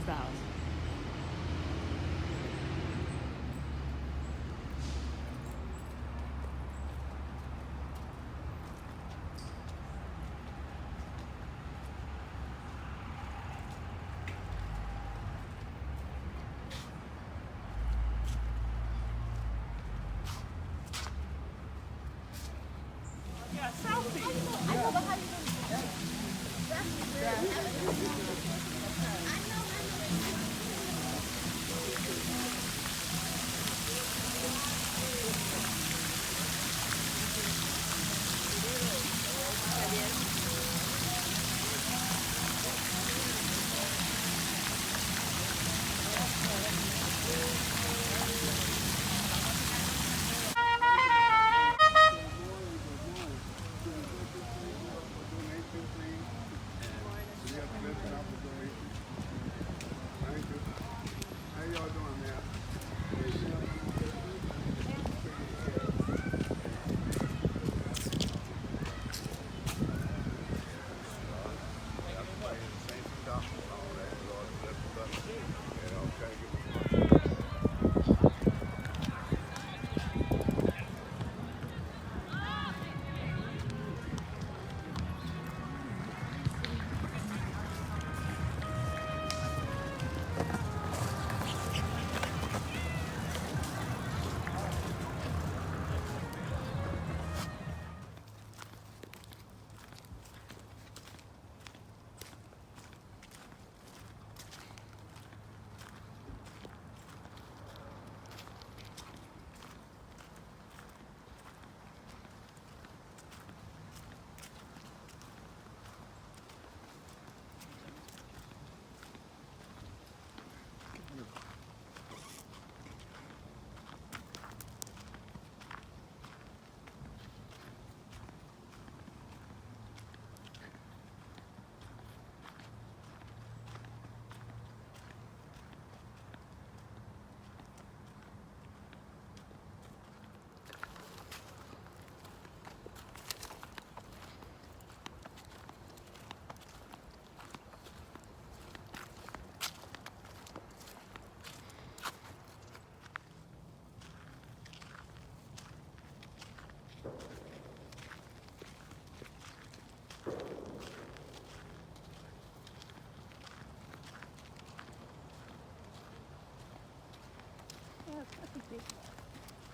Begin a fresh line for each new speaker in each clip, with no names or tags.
styles. Yeah, selfie. I know, but how do you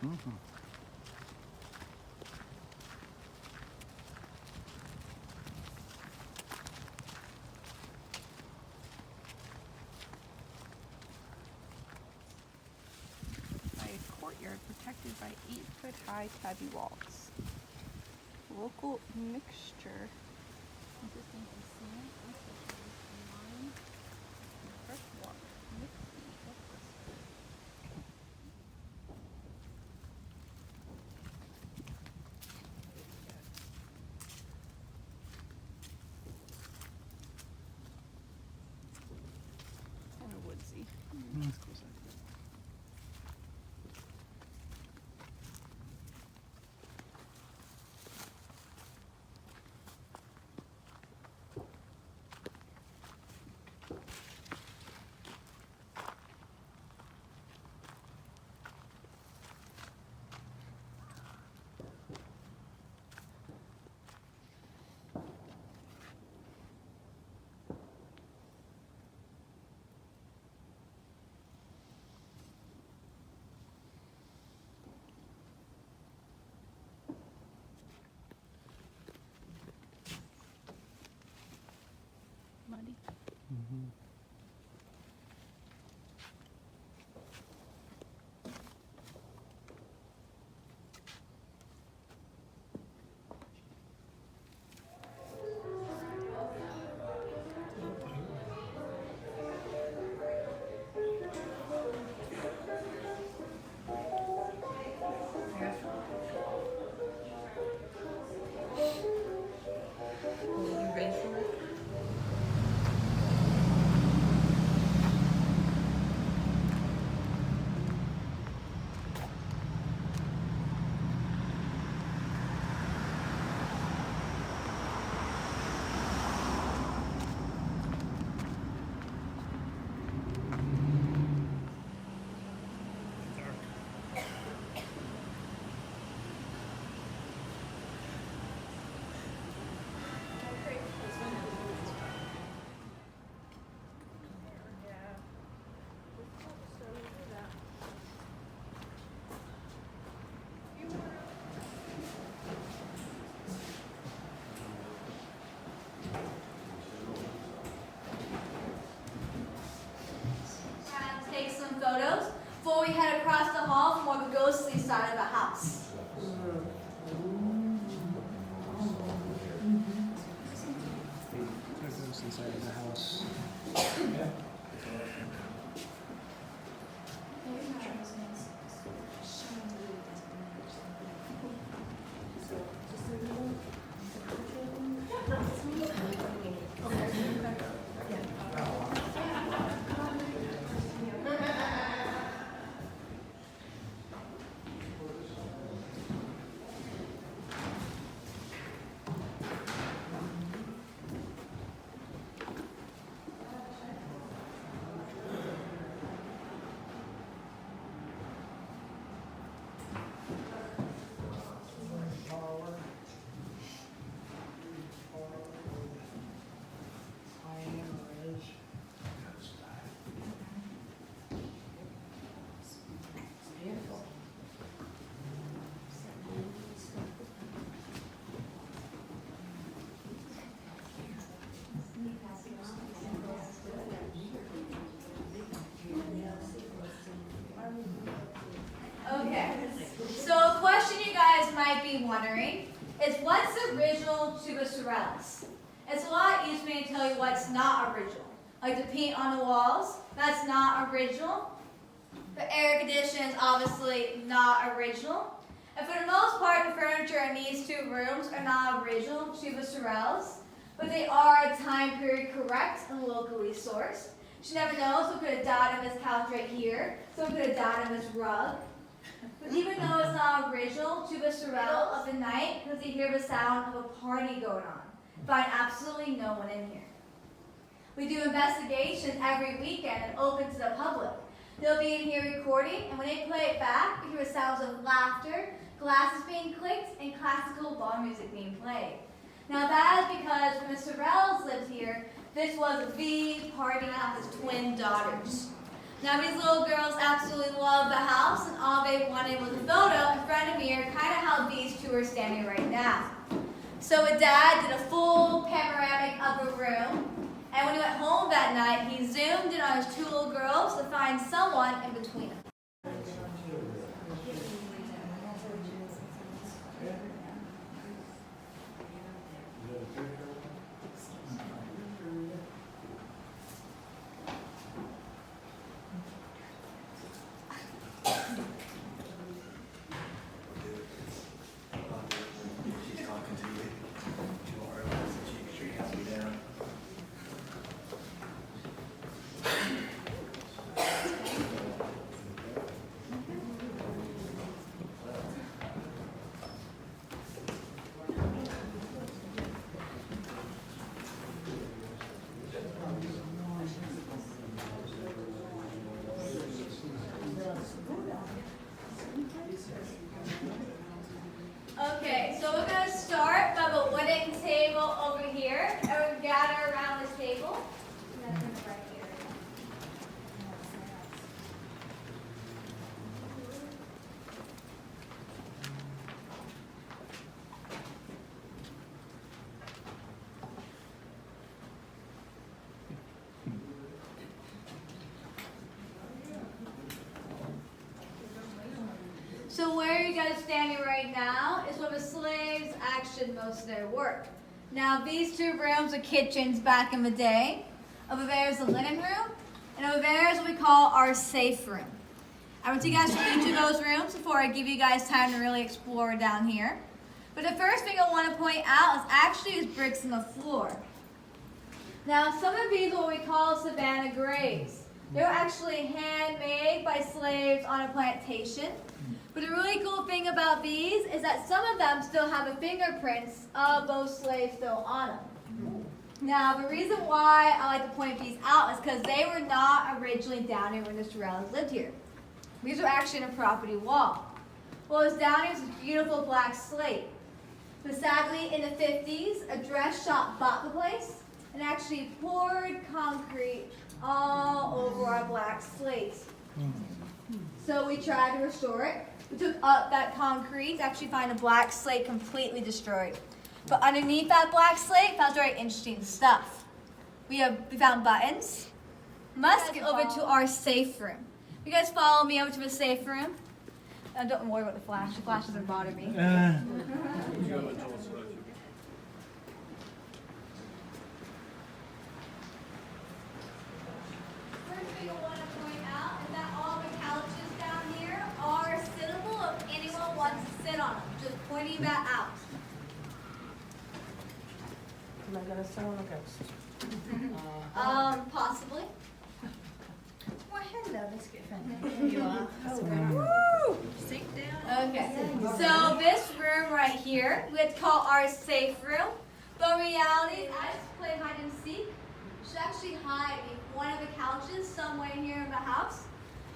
Mm-hmm.
By a courtyard protected by 8-foot-high tabby walls. Local mixture consisting of sand, insects, lime, and fresh water. Mixing. What's this? Kind of woodsy. Muddy.
Mm-hmm.
You ready for it?
head across the hall for more of the ghostly side of the house.
Inside of the house.
Okay, so a question you guys might be wondering is what's original to the Sorrels? It's a lot easier for me to tell you what's not original. Like the paint on the walls, that's not original. The air condition is obviously not original. And for the most part, the furniture in these two rooms are not original to the Sorrels, but they are time period correct and locally sourced. You never know, so we could have died on this couch right here, so we could have died on this rug. But even though it's not original to the Sorrels of the night, because you hear the sound of a party going on, find absolutely no one in here. We do investigations every weekend and open to the public. They'll be in here recording, and when they play it back, you hear the sounds of laughter, glasses being clicked, and classical bar music being played. Now that is because when the Sorrels lived here, this was the party of his twin daughters. Now these little girls absolutely love the house, and all they wanted was a photo in front of me, kind of how these two are standing right now. So a dad did a full panoramic of the room, and when he went home that night, he zoomed in on his two little girls to find someone in between them.
She's talking to you. Tomorrow, she has me down.
Okay, so we're going to start by the wooden table over here, and we're going to gather around this table. And that's right here. So where you guys standing right now is where the slaves actually did most of their work. Now these two rooms are kitchens back in the day. Over there is the linen room, and over there is what we call our safe room. I want you guys to each of those rooms before I give you guys time to really explore down here. But the first thing I want to point out is actually these bricks in the floor. Now some of these are what we call Savannah graves. They were actually handmade by slaves on a plantation. But the really cool thing about these is that some of them still have the fingerprints of those slaves still on them. Now, the reason why I like to point these out is because they were not originally down here when the Sorrels lived here. These were actually in a property wall. What was down here was this beautiful black slate. But sadly, in the 50s, a dress shop bought the place and actually poured concrete all over our black slate. So we tried to restore it. We took up that concrete to actually find a black slate completely destroyed. But underneath that black slate, found very interesting stuff. We found buttons. Let's get over to our safe room. You guys follow me over to the safe room. Don't worry about the flash. The flash doesn't bother me. First thing I want to point out is that all the couches down here are sittable if anyone wants to sit on them. Just pointing that out.
Am I gonna sit on a ghost?
Possibly.
Well, hello, Miss Griffin. Here you are.
Woo!
Sit down.
Okay. So this room right here, we have to call our safe room. But in reality, I just play hide and seek. You should actually hide in one of the couches somewhere here in the house.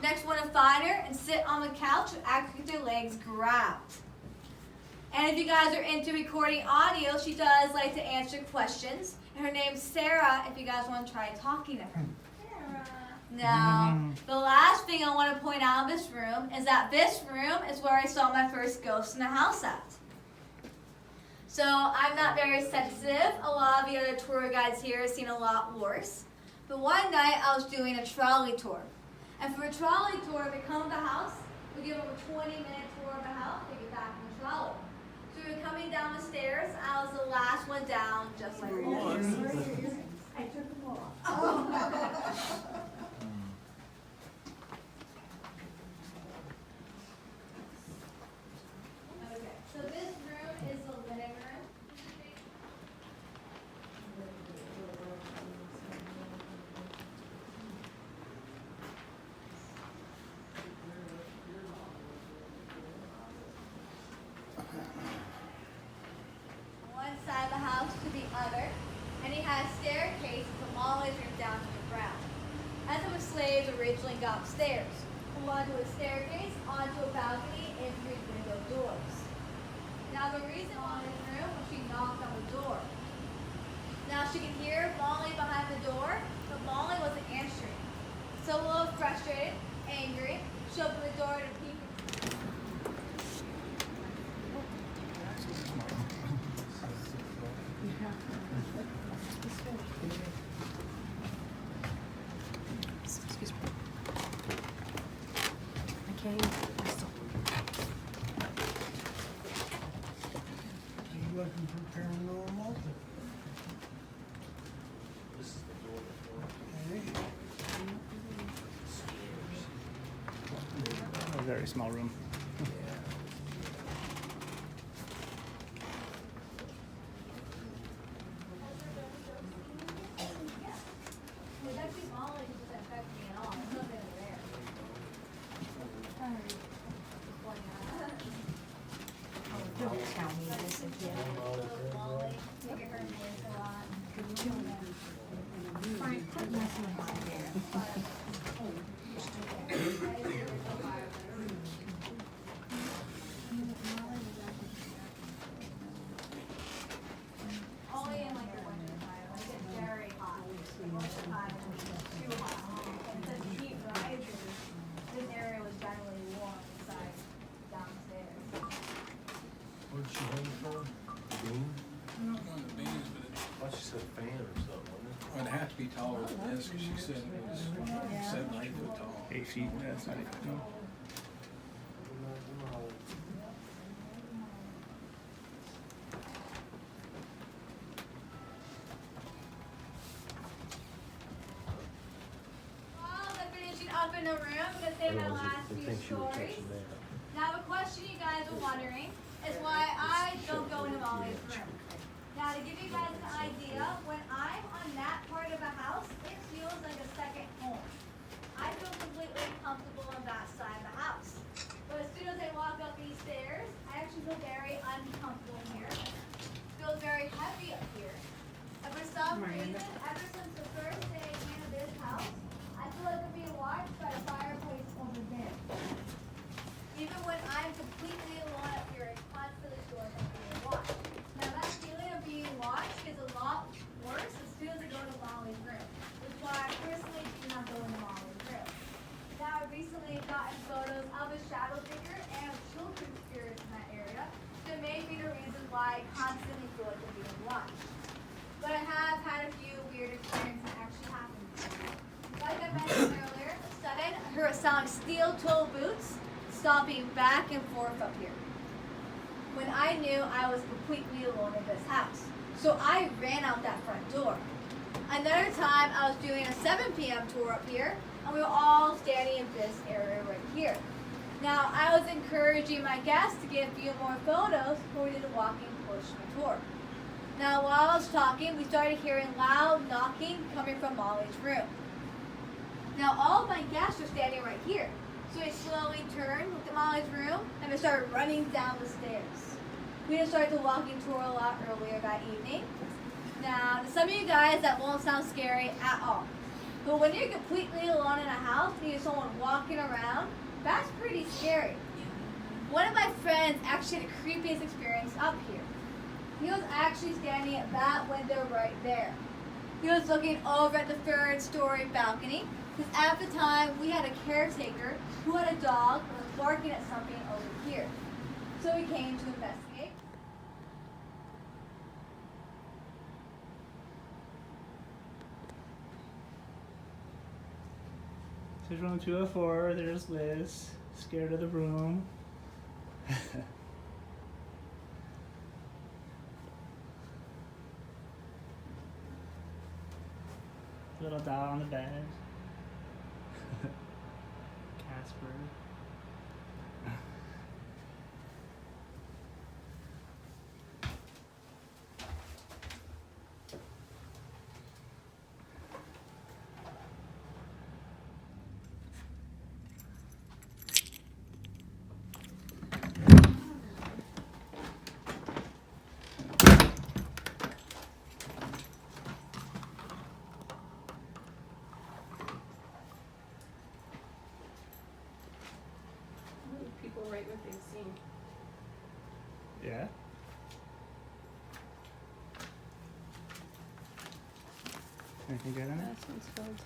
Next one to find her and sit on the couch and act with your legs grabbed. And if you guys are into recording audio, she does like to answer questions. And her name's Sarah, if you guys want to try talking to her. Now, the last thing I want to point out in this room is that this room is where I saw my first ghost in the house at. So I'm not very sensitive. A lot of the other tour guides here have seen a lot worse. But one night I was doing a trolley tour. And for a trolley tour, they come to the house, we give them a 20-minute tour of the house, they get back in the trolley. So we were coming down the stairs, I was the last one down, just like this. I took them all. Okay, so this room is the living room. One side of the house to the other, and he has a staircase from all his room down to the ground. As the slaves originally got upstairs, from onto a staircase, onto a balcony, and through window doors. Now the reason why in this room was she knocked on the door. Now she could hear Molly behind the door, but Molly wasn't answering. So a little frustrated, angry, she opened the door to peek.
Excuse me.
Okay.
Are you looking for paranormal?
This is the door before.
Okay.
A very small room.
It was actually Molly who didn't affect me at all. There's nothing there. Just pointing out.
Don't tell me this again.
Molly, you get her voice a lot.
Frank, quit messing with my hair.
Only in like the winter time, like it's very hot. Most of the time it's too hot. Because the heat rises, this area was generally warm inside downstairs.
Where'd she hang from? Beam? I thought she said fan or something, wasn't it?
Well, it'd have to be taller than this, because she said it was 7 or 8 foot tall.
8 feet. That's not 8 feet. No.
While I'm finishing up in the room, I'm gonna say my last
I
few
think she was
stories.
touching that.
Now the question you guys are wondering is why I don't go into Molly's room. Now to give you guys an idea, when I'm on that part of the house, it feels like a second home. I feel completely comfortable on that side of the house. But as soon as I walk up these stairs, I actually feel very uncomfortable here. It feels very heavy up here. And for some reason, ever since the first day I came to this house, I feel like I'm being watched by a fireplace over there. Even when I'm completely alone up here, I constantly feel like I'm being watched. Now that feeling of being watched gets a lot worse as soon as I go to Molly's room, which is why I personally do not go into Molly's room. Now I recently gotten photos of a shadow figure and of children spirits in that area, so it may be the reason why I constantly feel like I'm being watched. But I have had a few weird experiences would sound like steel-toe boots stomping back and forth up here. When I knew I was completely alone in this house. So I ran out that front door. Another time I was doing a 7 p.m. tour up here, and we were all standing in this area right here. Now, I was encouraging my guests to get a few more photos before we did the walking portion of the tour. Now, while I was talking, we started hearing loud knocking coming from Molly's room. Now, all of my guests are standing right here. So we slowly turned, looked at Molly's room, and we started running down the stairs. We just started the walking tour a lot earlier that evening. Now, to some of you guys, that won't sound scary at all. But when you're completely alone in a house and you have someone walking around, that's pretty scary. One of my friends actually had the creepiest experience up here. He was actually standing at that window right there. He was looking over at the third-story balcony, because at the time we had a caretaker who had a dog and was barking at something over here. So we came to investigate.
This is room 204. There's Liz, scared of the room. Little doll on the bed. Casper.
People write what they've seen.
Yeah. Anything good in it?
This one's filled.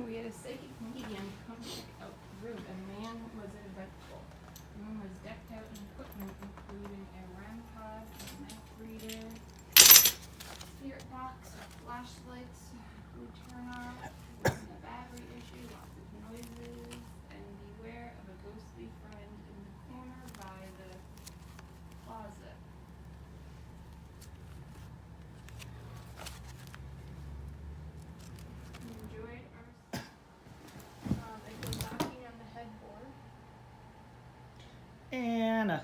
We had a psychic medium come check out the room. A man was eventful. The room was decked out in equipment, including a REM pod, a knife reader, spirit box, flashlights, blue turn off, a battery issue, lots of noises, and beware of a ghostly friend in the corner by the closet. Enjoyed our it goes knocking on the headboard.
Anna.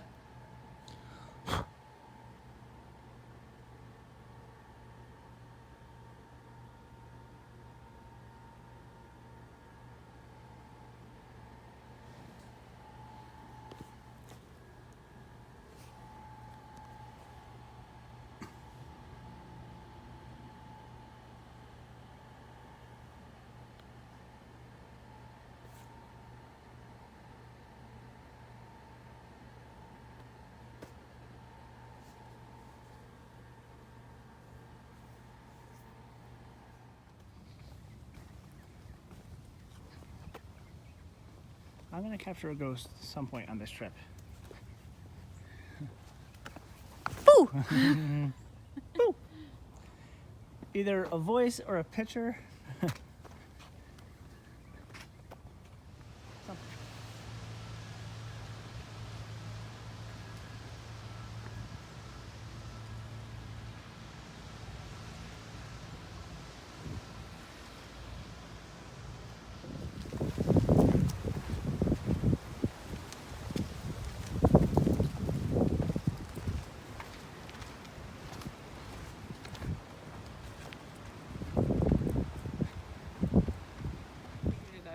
I'm gonna capture a ghost at some point on this trip. Boo! Boo! Either a voice or a picture.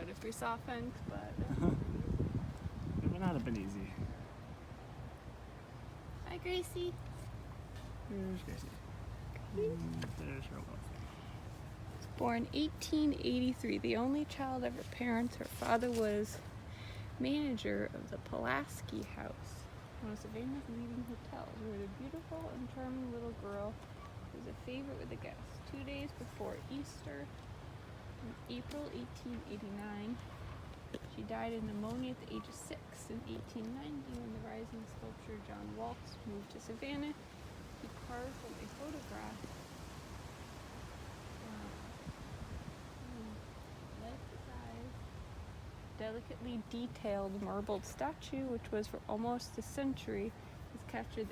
If we softened, but
It would not have been easy.
hi Gracie.
There's Gracie. There's her wolf.
Born 1883, the only child of her parents. Her father was manager of the Pulaski House, one of Savannah's leading hotels. She was a beautiful and charming little girl who was a favorite with the guests. 2 days before Easter, in April 1889, she died of pneumonia at the age of 6. In 1890, when the rising sculptor John Waltz moved to Savannah, he carved from a photograph delicately detailed marbled statue, which was for almost a century, has captured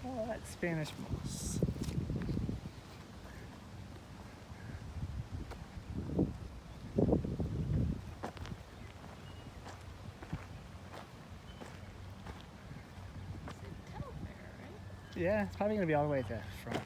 Oh, that's Spanish moss. Yeah, it's probably gonna be all the way at the front.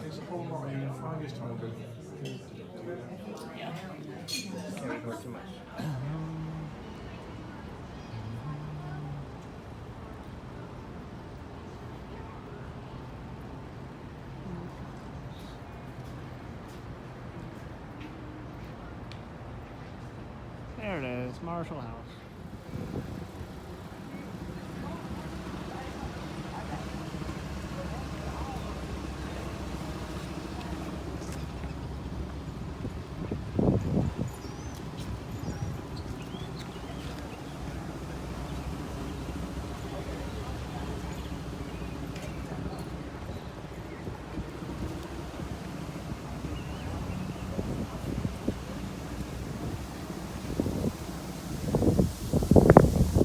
It's a whole lot of Frankish time ago. Can't record too much.
There it is, Marshall House.